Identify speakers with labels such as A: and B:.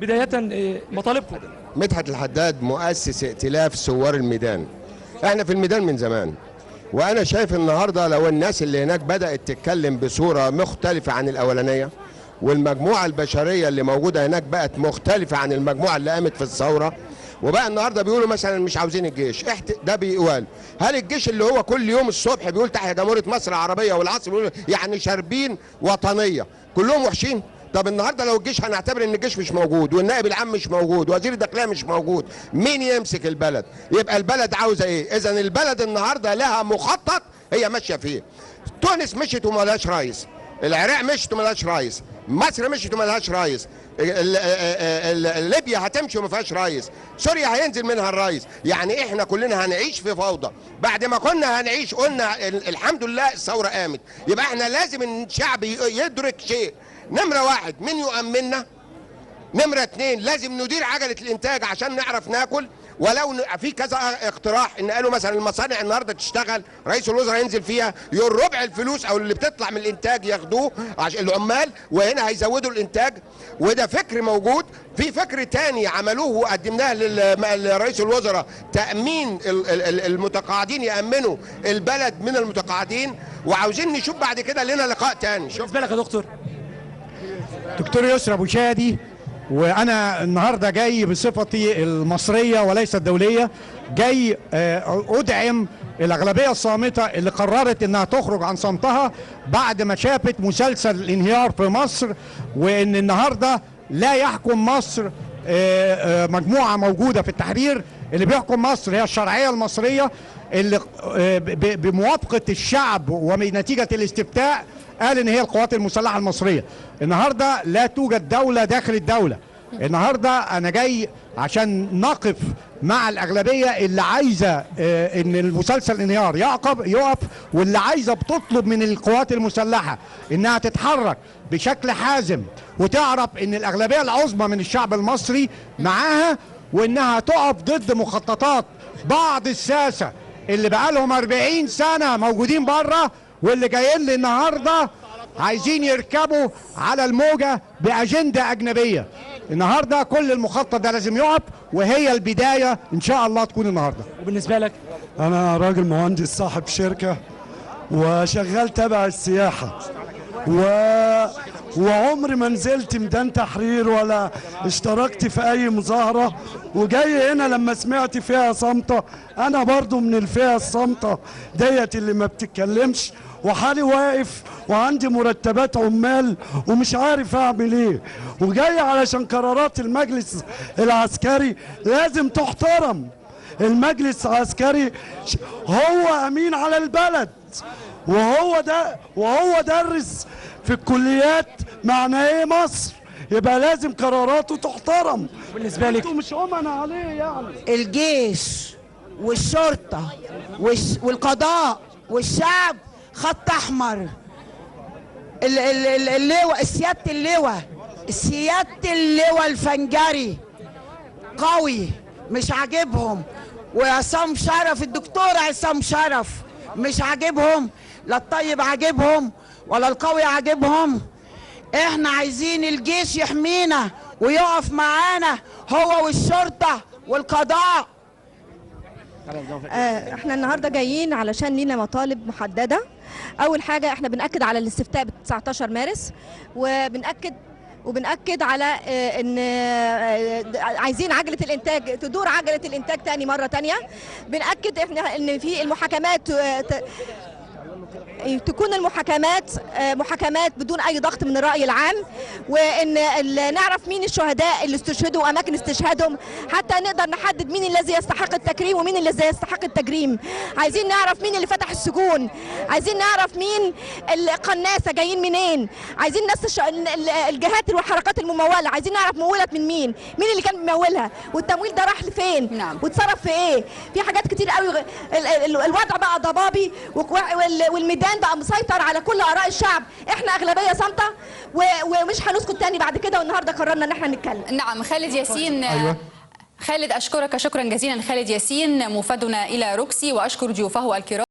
A: بدايه مطالبكم.
B: مدحت الحداد مؤسس ائتلاف ثوار الميدان. احنا في الميدان من زمان، وانا شايف النهارده لو الناس اللي هناك بدات تتكلم بصوره مختلفه عن الاولانيه، والمجموعه البشريه اللي موجوده هناك بقت مختلفه عن المجموعه اللي قامت في الثوره، وبقى النهارده بيقولوا مثلا مش عاوزين الجيش. ده بيقال هل الجيش اللي هو كل يوم الصبح بيقول تحيا جمهوريه مصر العربيه والعصر بيقول يعني شاربين وطنيه كلهم وحشين؟ طب النهارده لو الجيش هنعتبر ان الجيش مش موجود والنائب العام مش موجود ووزير الداخليه مش موجود، مين يمسك البلد؟ يبقى البلد عاوزه ايه؟ اذا البلد النهارده لها مخطط هي ماشيه فيه. تونس مشيت ومالهاش رئيس، العراق مشيت ومالهاش رئيس، مصر مشيت ومالهاش رئيس، ليبيا هتمشي وما فيهاش رئيس، سوريا هينزل منها الرئيس. يعني احنا كلنا هنعيش في فوضى. بعد ما كنا هنعيش قلنا الحمد لله الثوره قامت، يبقى احنا لازم الشعب يدرك شيء. نمرة واحد، مين يؤمننا؟ نمرة اتنين، لازم ندير عجلة الانتاج عشان نعرف ناكل. ولو في كذا اقتراح ان قالوا مثلا المصانع النهارده تشتغل، رئيس الوزراء ينزل فيها يقول ربع الفلوس او اللي بتطلع من الانتاج ياخدوه عشان العمال، وهنا هيزودوا الانتاج، وده فكر موجود. في فكر تاني عملوه وقدمناه لرئيس الوزراء، تامين المتقاعدين، يامنوا البلد من المتقاعدين، وعاوزين نشوف بعد كده لنا لقاء تاني.
A: بالنسبه لك يا دكتور؟
C: دكتور يسرى ابو شادي، وانا النهارده جاي بصفتي المصريه وليس الدوليه، جاي ادعم الاغلبيه الصامته اللي قررت انها تخرج عن صمتها بعد ما شافت مسلسل الانهيار في مصر، وان النهارده لا يحكم مصر مجموعه موجوده في التحرير. اللي بيحكم مصر هي الشرعيه المصريه اللي بموافقه الشعب وبنتيجه الاستفتاء قال ان هي القوات المسلحه المصريه. النهارده لا توجد دوله داخل الدوله. النهارده انا جاي عشان نقف مع الاغلبيه اللي عايزه ان المسلسل الانهيار يقف، واللي عايزه بتطلب من القوات المسلحه انها تتحرك بشكل حازم وتعرف ان الاغلبيه العظمى من الشعب المصري معاها، وانها تقف ضد مخططات بعض الساسه اللي بقالهم 40 سنه موجودين بره، واللي جايين لي النهارده عايزين يركبوا على الموجه باجنده اجنبيه. النهارده كل المخطط ده لازم يقف، وهي البدايه ان شاء الله تكون النهارده.
A: وبالنسبه لك؟
D: انا راجل مهندس صاحب شركه وشغال تبع السياحه، وعمري ما نزلت ميدان تحرير ولا اشتركت في اي مظاهره، وجاي هنا لما سمعت فئه صامته. انا برضو من الفئه الصامته ديت اللي ما بتتكلمش، وحالي واقف وعندي مرتبات عمال ومش عارف اعمل ايه، وجاي علشان قرارات المجلس العسكري لازم تحترم. المجلس العسكري هو امين على البلد، وهو درس في الكليات معنى ايه مصر، يبقى لازم قراراته تحترم.
A: بالنسبه لك؟
D: انتوا مش امنا عليه يعني.
E: الجيش والشرطه والقضاء والشعب خط احمر. اللواء سياده اللواء الفنجري قوي مش عاجبهم، وعصام شرف الدكتور عصام شرف مش عاجبهم، لا الطيب عاجبهم ولا القوي عاجبهم. احنا عايزين الجيش يحمينا ويقف معانا هو والشرطه والقضاء.
F: احنا النهارده جايين علشان لينا مطالب محدده. اول حاجه احنا بنأكد على الاستفتاء ب 19 مارس، وبنأكد على ان عايزين عجله الانتاج تدور، عجله الانتاج تاني مره تانيه. بنأكد احنا ان في المحاكمات تكون محاكمات بدون اي ضغط من الراي العام، وان نعرف مين الشهداء اللي استشهدوا واماكن استشهادهم حتى نقدر نحدد مين الذي يستحق التكريم ومين الذي يستحق التجريم. عايزين نعرف مين اللي فتح السجون، عايزين نعرف مين القناصه جايين منين، عايزين ناس الجهات والحركات المموله، عايزين نعرف مولت من مين اللي كان بيمولها، والتمويل ده راح لفين. نعم. واتصرف في ايه. في حاجات كتير قوي. الوضع بقى ضبابي، والميدان بقى مسيطر على كل اراء الشعب. احنا اغلبيه صامته ومش هنسكت تاني بعد كده، والنهارده قررنا ان احنا نتكلم.
G: نعم. خالد ياسين.
D: أيوة.
G: خالد، اشكرك شكرا جزيلا. خالد ياسين، مفادنا الى روكسي، واشكر ضيوفه الكرام.